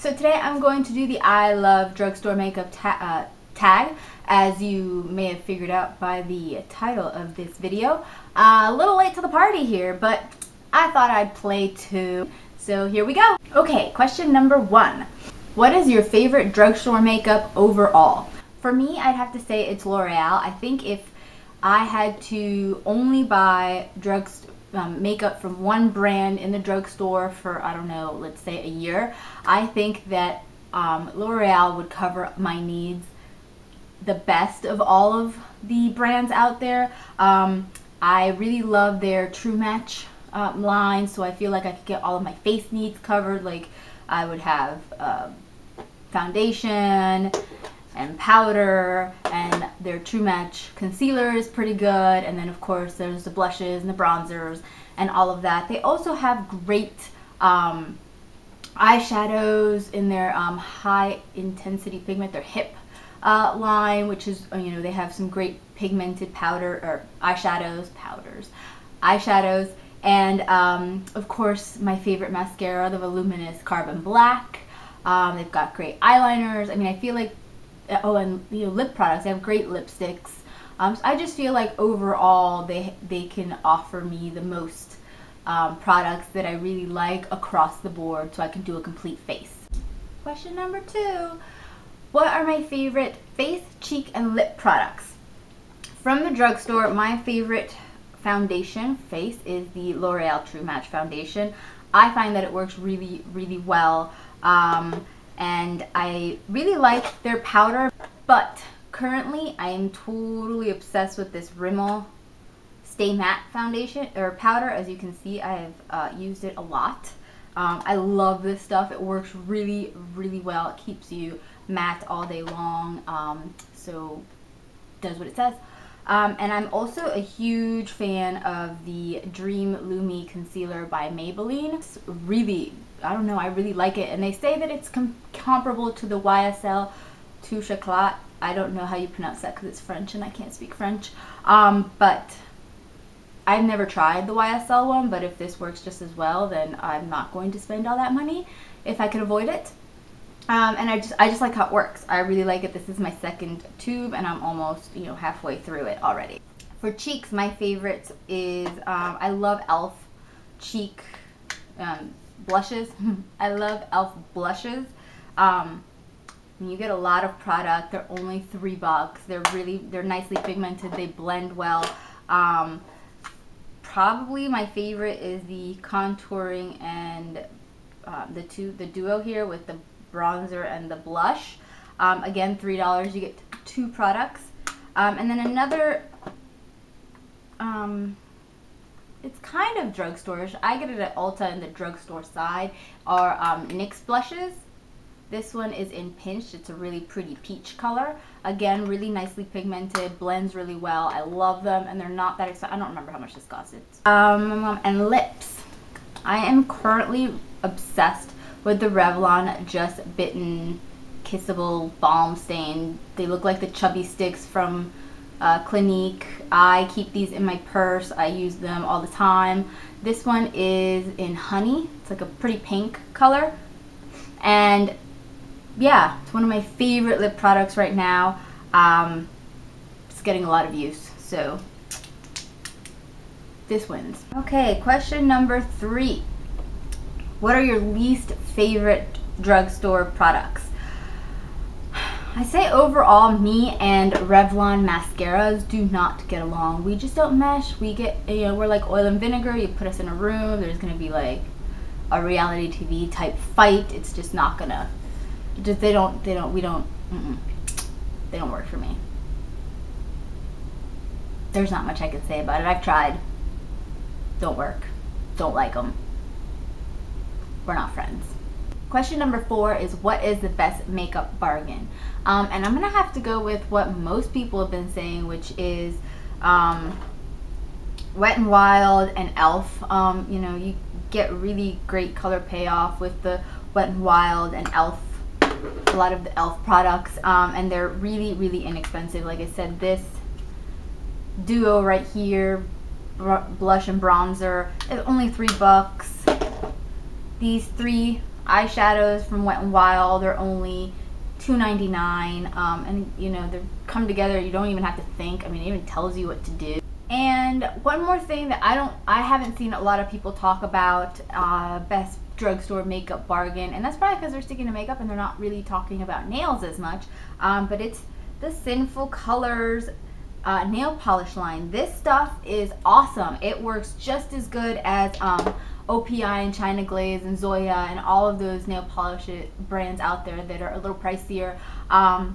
So today I'm going to do the I Love Drugstore Makeup tag, as you may have figured out by the title of this video. A little late to the party here, but I thought I'd play too. So here we go. Okay, question number 1. What is your favorite drugstore makeup overall? For me, I'd have to say it's L'Oreal. I think if I had to only buy makeup from one brand in the drugstore for, I don't know, let's say a year, I think that L'Oreal would cover my needs the best of all of the brands out there. I really love their True Match line, so I feel like I could get all of my face needs covered. Like I would have foundation and powder, and their True Match concealer is pretty good, and then of course there's the blushes and the bronzers and all of that. They also have great eyeshadows in their high intensity pigment, their hip line, which is, you know, they have some great pigmented eyeshadows, and of course my favorite mascara, the Voluminous Carbon Black. They've got great eyeliners. I mean, I feel like, oh, and you know, lip products. They have great lipsticks. So I just feel like overall they can offer me the most products that I really like across the board, so I can do a complete face. Question number 2. What are my favorite face, cheek, and lip products? From the drugstore, my favorite foundation face is the L'Oreal True Match foundation. I find that it works really, really well. And I really like their powder, but currently I am totally obsessed with this Rimmel Stay Matte foundation or powder. As you can see, I have used it a lot. I love this stuff. It works really, really well. It keeps you matte all day long, so does what it says. And I'm also a huge fan of the Dream Lumi Concealer by Maybelline. It's really, I don't know, I really like it. And they say that it's comparable to the YSL Tout Chocolat. I don't know how you pronounce that because it's French and I can't speak French. But I've never tried the YSL one, but if this works just as well, then I'm not going to spend all that money if I can avoid it. And I just like how it works. I really like it. This is my second tube and I'm almost, you know, halfway through it already. For cheeks, my favorite is, I love e.l.f. cheek blushes. I love e.l.f. blushes. You get a lot of product. They're only $3. They're nicely pigmented. They blend well. Probably my favorite is the contouring and the duo here with the bronzer and the blush. Again, $3. You get 2 products. And then another, it's kind of drugstore-ish. I get it at Ulta in the drugstore side, are NYX blushes. This one is in Pinched. It's a really pretty peach color. Again, really nicely pigmented, blends really well. I love them, and they're not that expensive. I don't remember how much this cost. And lips. I am currently obsessed with the Revlon Just Bitten Kissable Balm Stain. They look like the chubby sticks from Clinique. I keep these in my purse. I use them all the time. This one is in Honey. It's like a pretty pink color. And yeah, it's one of my favorite lip products right now. It's getting a lot of use, so this wins. Okay, question number 3. What are your least favorite drugstore products? I say overall, me and Revlon mascaras do not get along. We just don't mesh. We get, you know, we're like oil and vinegar. You put us in a room, there's gonna be like a reality TV type fight. It's just not gonna, they don't work for me. There's not much I can say about it. I've tried. Don't work. Don't like them. We're not friends. Question number 4 is, what is the best makeup bargain? And I'm gonna have to go with what most people have been saying, which is Wet n Wild and e.l.f. You know, you get really great color payoff with the Wet n Wild and e.l.f. A lot of the e.l.f. products, and they're really, really inexpensive. Like I said, this duo right here, blush and bronzer, is only $3. These 3 eyeshadows from Wet n Wild. They're only $2.99, and you know, they come together. You don't even have to think. I mean, it even tells you what to do. And one more thing that I haven't seen a lot of people talk about, best drugstore makeup bargain, and that's probably because they're sticking to makeup and they're not really talking about nails as much, but it's the Sinful Colors nail polish line. This stuff is awesome. It works just as good as OPI and China Glaze and Zoya and all of those nail polish brands out there that are a little pricier, and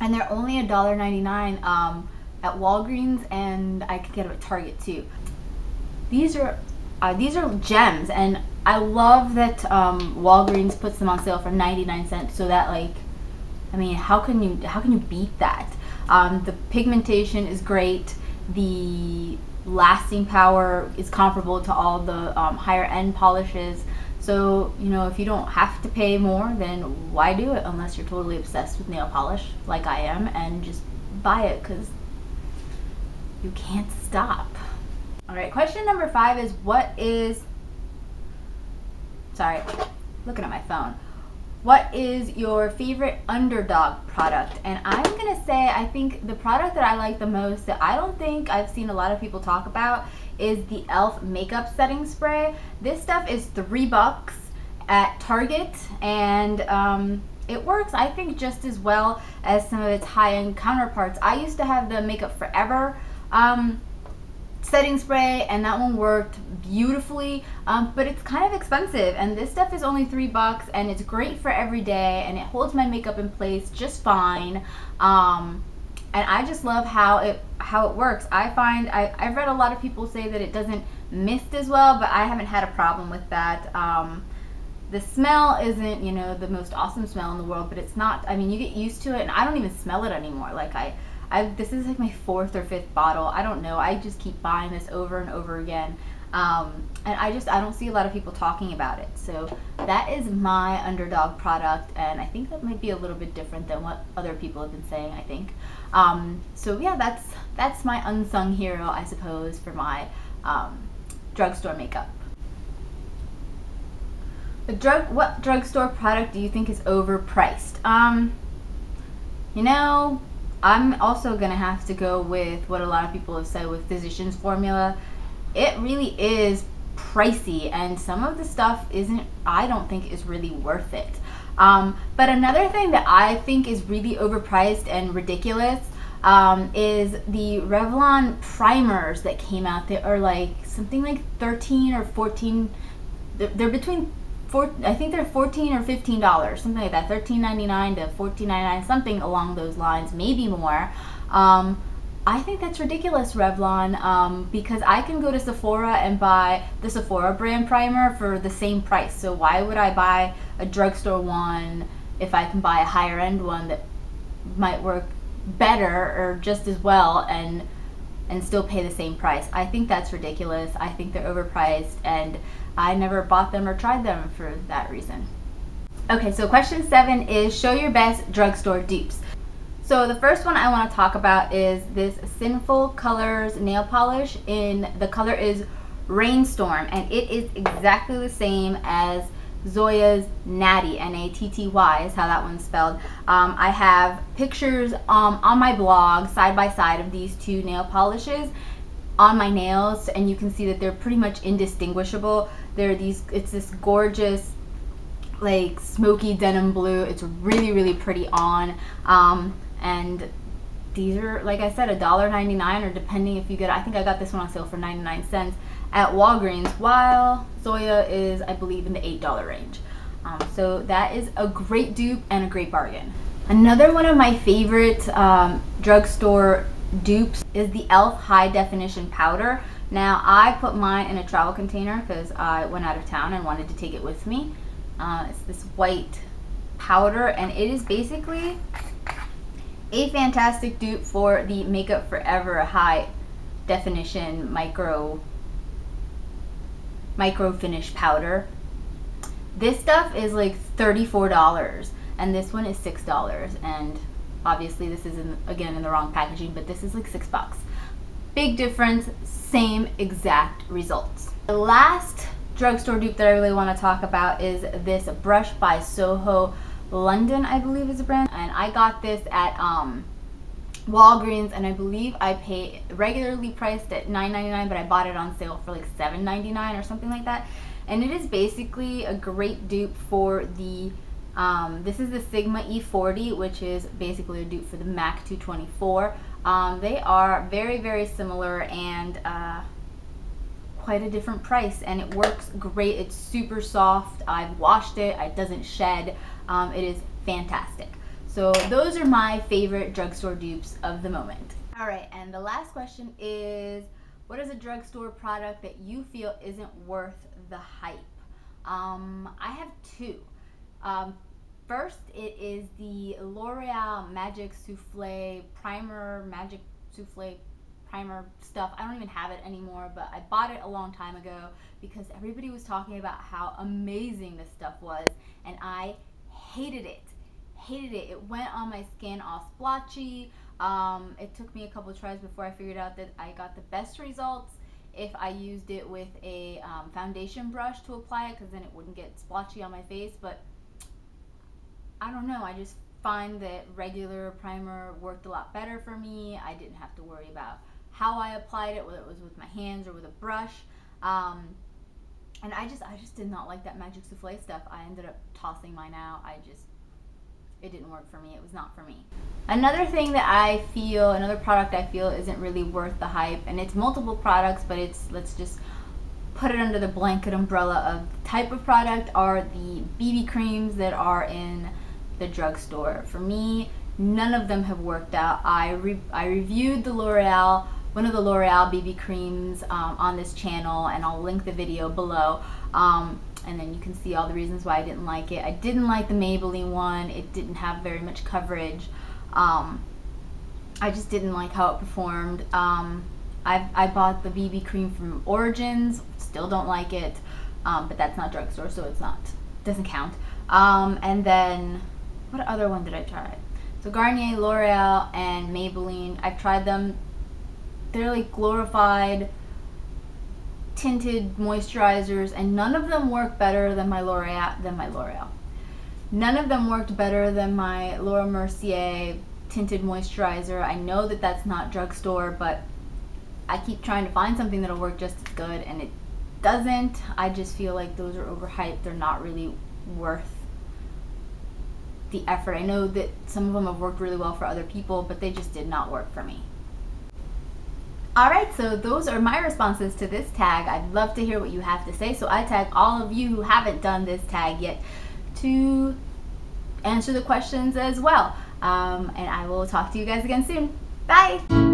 they're only $1.99 at Walgreens, and I could get them at Target too. These are gems, and I love that Walgreens puts them on sale for 99 cents. So that, like, I mean, how can you beat that? The pigmentation is great. The lasting power is comparable to all the higher end polishes. So, you know, if you don't have to pay more, then why do it unless you're totally obsessed with nail polish like I am, and just buy it because you can't stop. All right, question number 5 is looking at my phone. What is your favorite Underdog product? And I'm gonna say, I think the product that I like the most, that I don't think I've seen a lot of people talk about, is the e.l.f. makeup setting spray. This stuff is $3 at Target, and it works, I think, just as well as some of its high-end counterparts. I used to have the Makeup Forever setting spray, and that one worked beautifully, but it's kind of expensive, and this stuff is only $3, and it's great for every day, and it holds my makeup in place just fine, and I just love how it works. I find I've read a lot of people say that it doesn't mist as well, but I haven't had a problem with that. The smell isn't, you know, the most awesome smell in the world, but it's not, I mean, you get used to it, and I don't even smell it anymore. Like, this is like my 4th or 5th bottle. I don't know. I just keep buying this over and over again. And I don't see a lot of people talking about it. So that is my Underdog product, and I think that might be a little bit different than what other people have been saying, I think. So yeah, that's my unsung hero, I suppose, for my drugstore makeup. What drugstore product do you think is overpriced? You know, I'm also gonna have to go with what a lot of people have said with Physicians Formula. It really is pricey, and some of the stuff I don't think is really worth it. But another thing that I think is really overpriced and ridiculous is the Revlon primers that came out. They are like something like 13 or 14. They're between I think they're $14 or $15, something like that, $13.99 to $14.99, something along those lines, maybe more. I think that's ridiculous, Revlon, because I can go to Sephora and buy the Sephora brand primer for the same price. So why would I buy a drugstore one if I can buy a higher end one that might work better or just as well and still pay the same price? I think that's ridiculous. I think they're overpriced, and I never bought them or tried them for that reason. Okay, so question 7 is show your best drugstore dupes. So the first one I want to talk about is this Sinful Colors nail polish. The color is Rainstorm, and it is exactly the same as Zoya's Natty, N-A-T-T-Y is how that one's spelled. I have pictures on my blog side by side of these two nail polishes on my nails, and you can see that they're pretty much indistinguishable. It's this gorgeous, like, smoky denim blue. It's really, really pretty on. And these are, like I said, $1.99, or depending if you get, I think I got this one on sale for 99 cents at Walgreens, while Zoya is, I believe, in the $8 range. So that is a great dupe and a great bargain. Another one of my favorite drugstore dupes is the e.l.f. High Definition Powder. Now, I put mine in a travel container because I went out of town and wanted to take it with me. It's this white powder, and it is basically a fantastic dupe for the Makeup Forever High Definition Micro Finish Powder. This stuff is like $34, and this one is $6, and obviously this is again in the wrong packaging, but this is like $6. Big difference, same exact results. The last drugstore dupe that I really want to talk about is this brush by Soho London, I believe is the brand. And I got this at Walgreens, and I believe I paid regularly priced at $9.99, but I bought it on sale for like $7.99 or something like that. And it is basically a great dupe for the this is the Sigma E40, which is basically a dupe for the MAC 224. They are very, very similar and quite a different price, and it works great. It's super soft. I've washed it. It doesn't shed. It is fantastic. So those are my favorite drugstore dupes of the moment. All right, and the last question is, what is a drugstore product that you feel isn't worth the hype? I have two. First, it is the L'Oreal Magic Souffle Primer, Magic Souffle Primer stuff. I don't even have it anymore, but I bought it a long time ago because everybody was talking about how amazing this stuff was, and I hated it. It went on my skin all splotchy. It took me a couple of tries before I figured out that I got the best results if I used it with a foundation brush to apply it, because then it wouldn't get splotchy on my face. But I don't know, I just find that regular primer worked a lot better for me. I didn't have to worry about how I applied it, whether it was with my hands or with a brush. And I just did not like that Magic Souffle stuff. I ended up tossing mine out. It didn't work for me. It was not for me. Another product I feel isn't really worth the hype, and it's multiple products, but let's just put it under the blanket umbrella of type of product, are the BB creams that are in the drugstore. For me, none of them have worked out. I reviewed the L'Oreal, one of the L'Oreal BB creams on this channel, and I'll link the video below. And then you can see all the reasons why I didn't like it. I didn't like the Maybelline one. It didn't have very much coverage. I just didn't like how it performed. I bought the BB cream from Origins. Still don't like it, but that's not drugstore, so doesn't count. And then, what other one did I try? So Garnier, L'Oreal, and Maybelline. I've tried them. They're like glorified tinted moisturizers, and none of them work better than my L'Oreal. None of them worked better than my Laura Mercier tinted moisturizer. I know that that's not drugstore, but I keep trying to find something that'll work just as good, and it doesn't. I just feel like those are overhyped. They're not really worth the effort. I know that some of them have worked really well for other people, but they just did not work for me. Alright, so those are my responses to this tag. I'd love to hear what you have to say, so I tag all of you who haven't done this tag yet to answer the questions as well. And I will talk to you guys again soon. Bye!